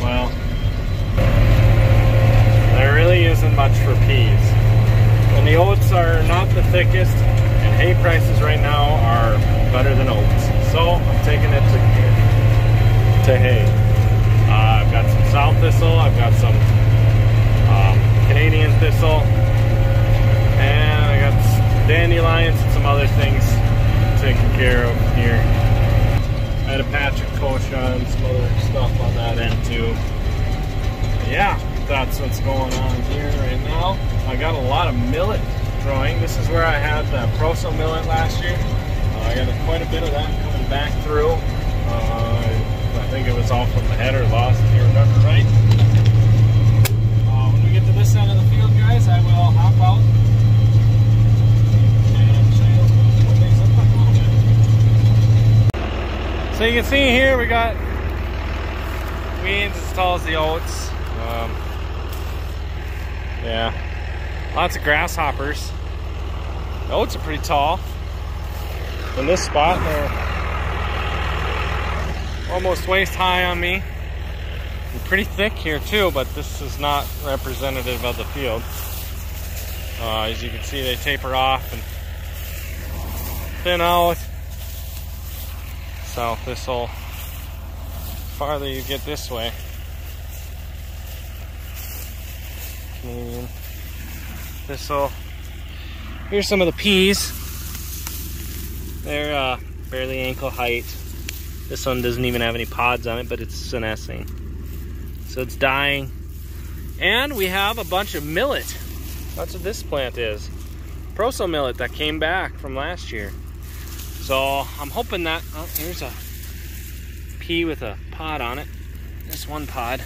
Well, there really isn't much for peas. And the oats are not the thickest, and hay prices right now are better than oats. So I'm taking it to hay. I've got some sow thistle, I've got some Canadian thistle, and I got dandelions and some other things taken care of here. I had a patch of kochia and some other stuff on that end too. Yeah, that's what's going on here right now. I got a lot of millet growing. This is where I had the proso millet last year. I got quite a bit of that coming back through. I think it was all from the header loss, if you remember right. When we get to this end of the field, guys, I will hop out and show you what things look like a little bit. So you can see here we got weeds as tall as the oats. Yeah, lots of grasshoppers. The oats are pretty tall. In this spot, they're almost waist high on me. They're pretty thick here too, but this is not representative of the field. As you can see, they taper off and thin out. Sow thistle. The farther you get this way. Canadian thistle. Here's some of the peas. They're barely ankle height. This one doesn't even have any pods on it, but it's senescing. So it's dying. And we have a bunch of millet. That's what this plant is. Proso millet that came back from last year. So I'm hoping that, oh, here's a pea with a pod on it. Just one pod.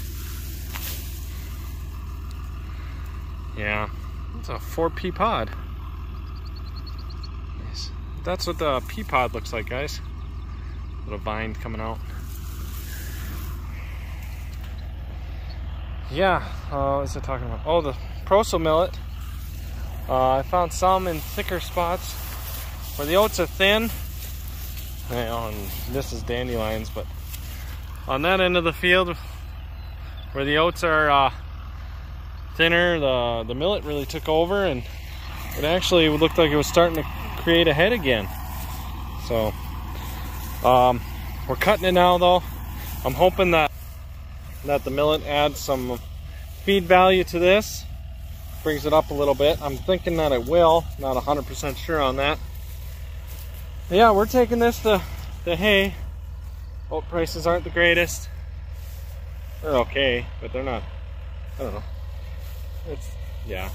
Yeah, it's a 4-pea pod. Nice. That's what the pea pod looks like, guys. Little vine coming out. Yeah, what was I talking about? Oh, the proso millet. I found some in thicker spots where the oats are thin. And this is dandelions, but on that end of the field where the oats are thinner, the millet really took over, and it actually looked like it was starting to create a head again. So we're cutting it now though. I'm hoping that the millet adds some feed value to this, brings it up a little bit. I'm thinking that it will, not 100% sure on that. Yeah, we're taking this to hay. Oat prices aren't the greatest. They're okay, but they're not, I don't know. It's, yeah.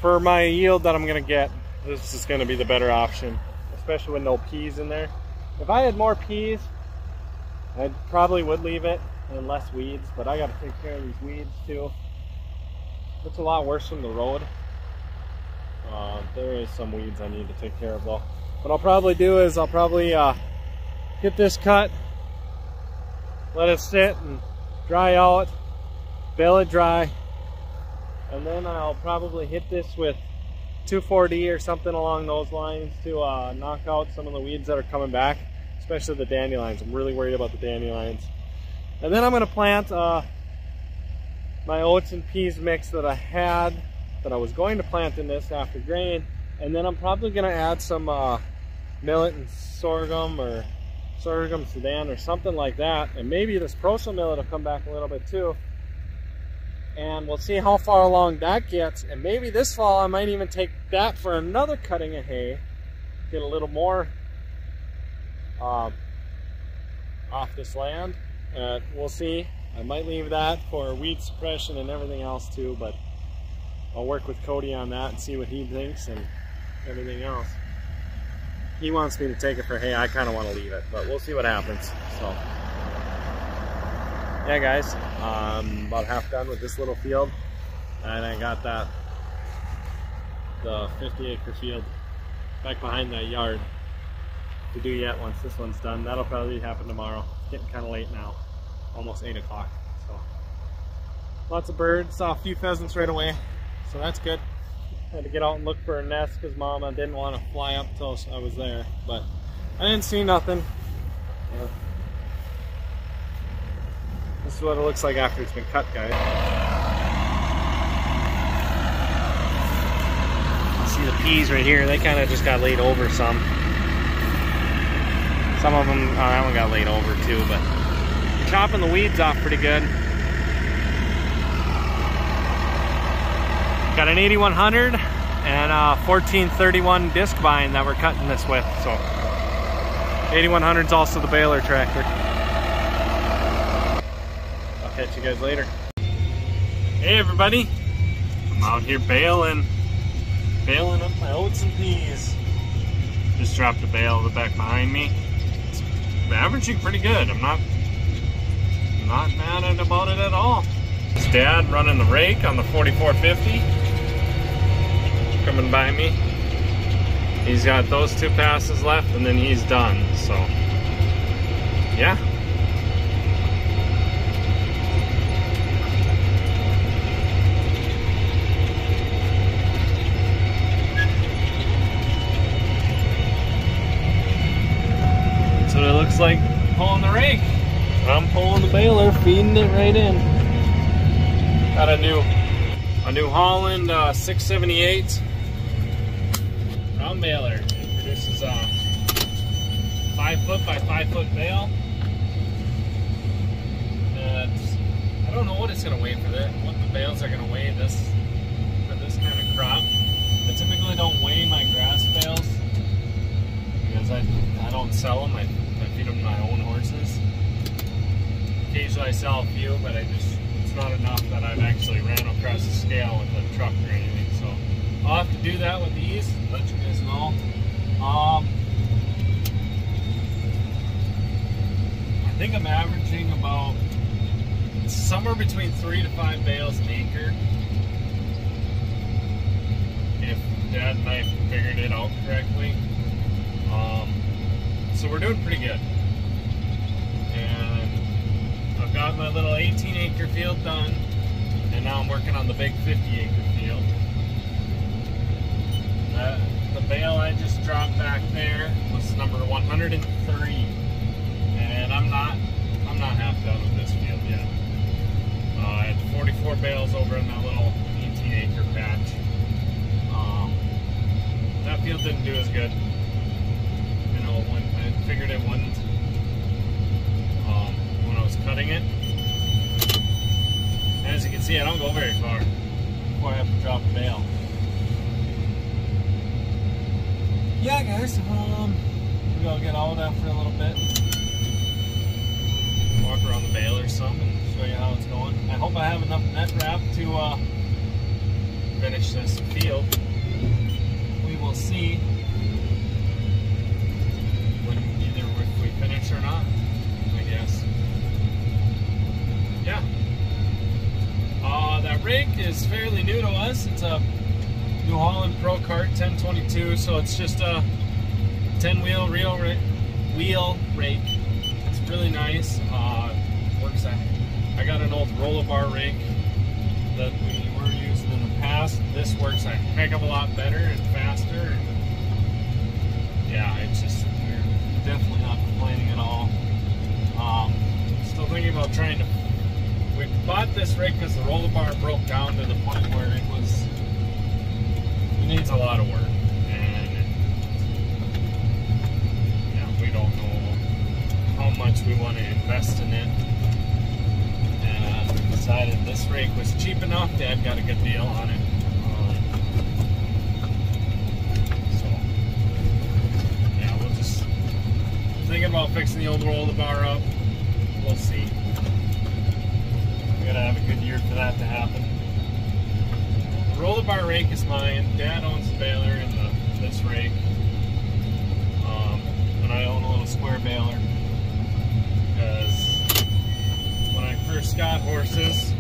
For my yield that I'm gonna get, this is gonna be the better option, especially with no peas in there. If I had more peas, I probably would leave it and less weeds, but I gotta take care of these weeds too. It's a lot worse from the road. There is some weeds I need to take care of though. What I'll probably do is I'll probably get this cut, let it sit and dry out, bale it dry, and then I'll probably hit this with 2,4-D or something along those lines to knock out some of the weeds that are coming back, especially the dandelions. I'm really worried about the dandelions. And then I'm going to plant my oats and peas mix that I was going to plant in this after grain, and then I'm probably going to add some millet and sorghum, or sorghum sudan or something like that, and maybe this proso millet will come back a little bit too. And we'll see how far along that gets, and maybe this fall I might even take that for another cutting of hay, get a little more off this land. We'll see. I might leave that for weed suppression and everything else too, but I'll work with Cody on that and see what he thinks and everything else. He wants me to take it for hay. I kind of want to leave it, but we'll see what happens. So yeah, guys, I'm about half done with this little field, and I got the 50-acre field back behind that yard to do yet once this one's done. That'll probably happen tomorrow. It's getting kind of late now, almost 8 o'clock. So lots of birds, saw a few pheasants right away, so that's good. Had to get out and look for a nest because Mama didn't want to fly up till I was there, but I didn't see nothing. This is what it looks like after it's been cut, guys. See the peas right here, they kind of just got laid over some. Some of them, that one got laid over too, but chopping the weeds off pretty good. Got an 8100 and a 1431 disc bind that we're cutting this with, so 8100 is also the baler tractor. I'll catch you guys later. Hey everybody, I'm out here baling up my oats and peas. Just dropped a bale of the back behind me. It's averaging pretty good. I'm not mad about it at all. It's Dad running the rake on the 4450. Coming by me. He's got those 2 passes left and then he's done. So yeah. That's what it looks like pulling the rake. I'm pulling the baler, feeding it right in. Got a New Holland 678 round baler. It produces a 5-foot by 5-foot bale. I don't know what it's gonna weigh for that. What the bales are gonna weigh for this kind of crop. I typically don't weigh my grass bales because I don't sell them. I feed them my own horses. Occasionally I sell a few, but it's not enough that I've actually ran across the scale with a truck or anything. So I'll have to do that with these, let you guys know. I think I'm averaging about somewhere between 3 to 5 bales an acre. If Dad and I figured it out correctly. So we're doing pretty good. And I've got my little 18-acre field done, and now I'm working on the big 50-acre field. The bale I just dropped back there was number 103, and I'm not half done with this field yet. I had 44 bales over in that little 18-acre patch. That field didn't do as good. You know, when I figured it wouldn't. When I was cutting it. And as you can see, I don't go very far before I have to drop a bale. Yeah, guys, maybe I'll get out after a little bit. Walk around the baler some and show you how it's going. I hope I have enough net wrap to finish this field. We will see either if we finish or not, I guess. Yeah. That rake is fairly new to us. It's a New Holland Pro Cart 1022, so it's just a 10-wheel wheel rake. It's really nice. Works. I got an old roll-a-bar rake that we were using in the past. This works a heck of a lot better and faster. Yeah, it's just, we're definitely not complaining at all. Still thinking about trying to. We bought this rake because the roll-a-bar broke down to the point where it needs a lot of work, and yeah, we don't know how much we want to invest in it. And we decided this rake was cheap enough. Dad got a good deal on it. So yeah, we'll just thinking about fixing the old roll-a-bar up. We'll see. We gotta have a good year for that to happen. The roll-a-bar rake is mine. Dad owns the baler and this rake. And I own a little square baler. Because when I first got horses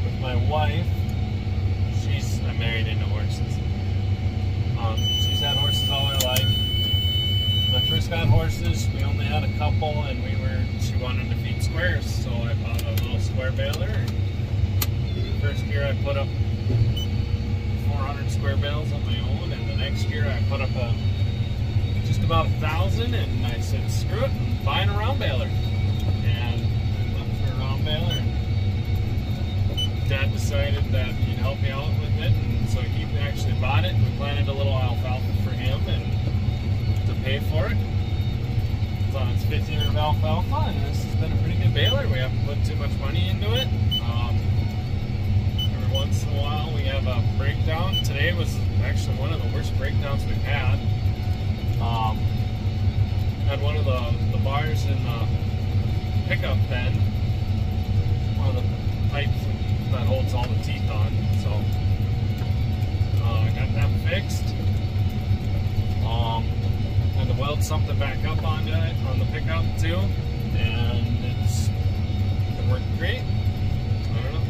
with my wife, I'm married into horses. She's had horses all her life. When I first got horses, we only had a couple, and she wanted to feed squares, so I bought a little square baler. The first year I put up 400 square bales on my own, and the next year I put up a just about 1,000, and I said screw it, I'm buying a round baler. And went for a round baler, and Dad decided that he'd help me out with it, and so he actually bought it. We planted a little alfalfa for him and to pay for it. So it's 1,500 of alfalfa, and this has been a pretty good baler. We haven't put too much money into it. Every once in a while we have a breakdown. Today was actually one of the worst breakdowns we've had. Had one of the bars in the pickup pen, one of the pipes that holds all the teeth on. So I got that fixed. Had to weld something back up onto it on the pickup too, and it's been working great. I don't know.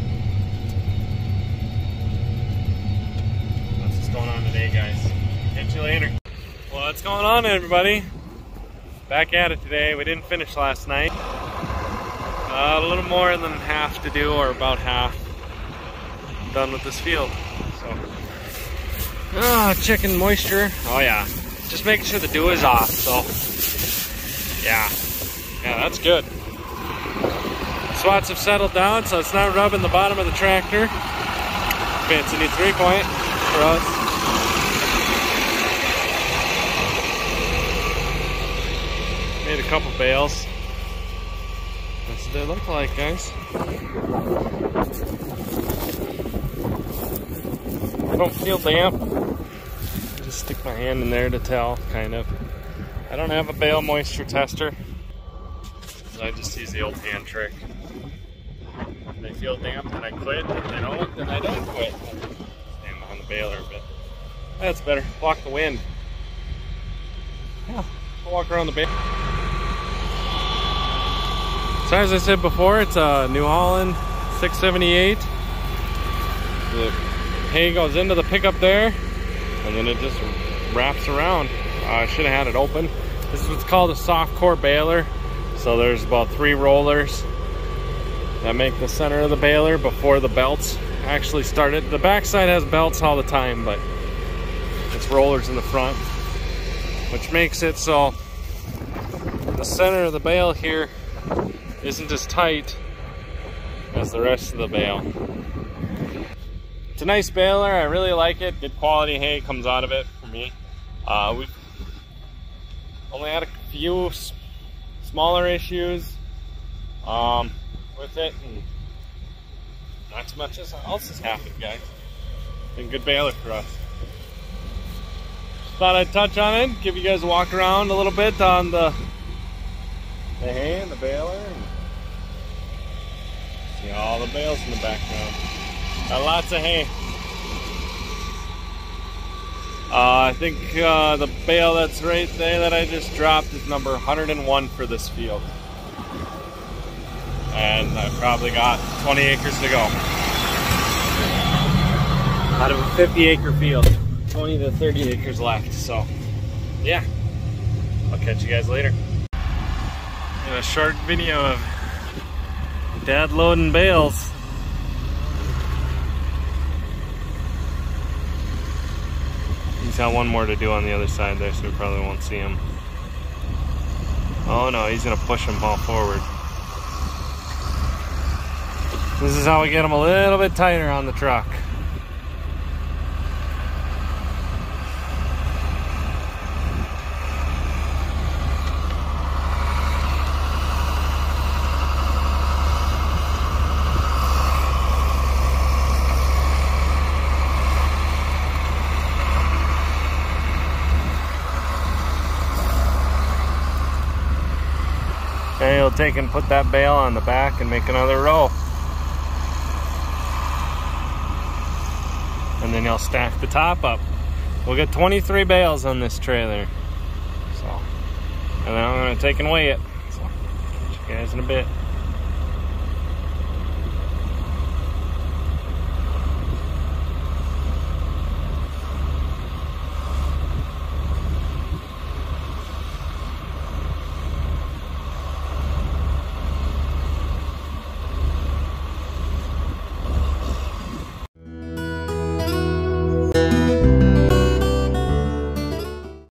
That's what's going on today, guys. Catch you later. Well, what's going on, everybody? Back at it today. We didn't finish last night. A little more than half to do, or about half done with this field. So, chicken moisture. Oh yeah, just making sure the dew is off. So, yeah, that's good. Swats have settled down, so it's not rubbing the bottom of the tractor. Fancy new 3-point for us. Made a couple bales. That's what they look like, guys. I don't feel damp. Just stick my hand in there to tell, kind of. I don't have a bale moisture tester. So I just use the old hand trick. If they feel damp, then I quit. If they don't, then I don't quit. Stand behind the baler, but that's better. Block the wind. Yeah, I'll walk around the baler. So as I said before, it's a New Holland 678. The hay goes into the pickup there, and then it just wraps around. I should have had it open. This is what's called a soft core baler. So there's about 3 rollers that make the center of the baler before the belts actually started. The backside has belts all the time, but it's rollers in the front, which makes it so the center of the bale here isn't as tight as the rest of the bale. It's a nice baler. I really like it. Good quality hay comes out of it for me. We've only had a few smaller issues with it, and not too much else has happened, guys. Been a good baler for us. Thought I'd touch on it, give you guys a walk around a little bit on the hay and the baler. See all the bales in the background. Got lots of hay. I think the bale that's right there that I just dropped is number 101 for this field. And I've probably got 20 acres to go. Out of a 50-acre field, 20 to 30 acres left. So, yeah, I'll catch you guys later. In a short video of Dad loading bales. He's got one more to do on the other side there, so we probably won't see him. Oh no, he's gonna push them all forward. This is how we get them a little bit tighter on the truck. And he'll take and put that bale on the back and make another row. And then he'll stack the top up. We'll get 23 bales on this trailer. So, and then I'm gonna take and weigh it. So, catch you guys in a bit.